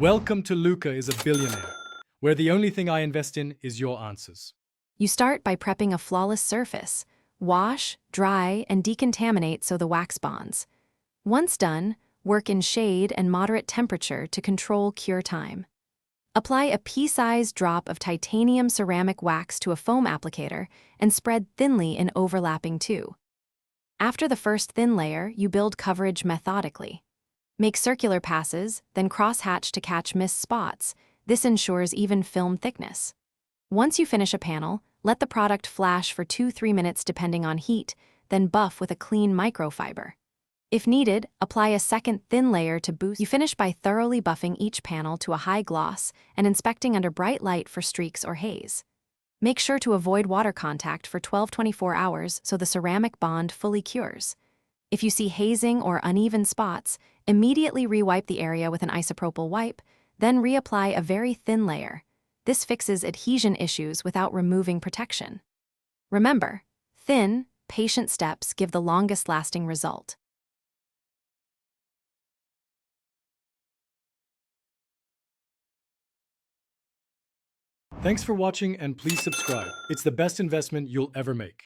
Welcome to Luca is a Billionaire, where the only thing I invest in is your answers. You start by prepping a flawless surface. Wash, dry, and decontaminate so the wax bonds. Once done, work in shade and moderate temperature to control cure time. Apply a pea-sized drop of titanium ceramic wax to a foam applicator and spread thinly in overlapping two. After the first thin layer, you build coverage methodically. Make circular passes, then cross-hatch to catch missed spots. This ensures even film thickness. Once you finish a panel, let the product flash for 2-3 minutes depending on heat, then buff with a clean microfiber. If needed, apply a second thin layer to boost. You finish by thoroughly buffing each panel to a high gloss and inspecting under bright light for streaks or haze. Make sure to avoid water contact for 12-24 hours so the ceramic bond fully cures. If you see hazing or uneven spots, immediately rewipe the area with an isopropyl wipe, then reapply a very thin layer. This fixes adhesion issues without removing protection. Remember, thin, patient steps give the longest-lasting result. Thanks for watching and please subscribe. It's the best investment you'll ever make.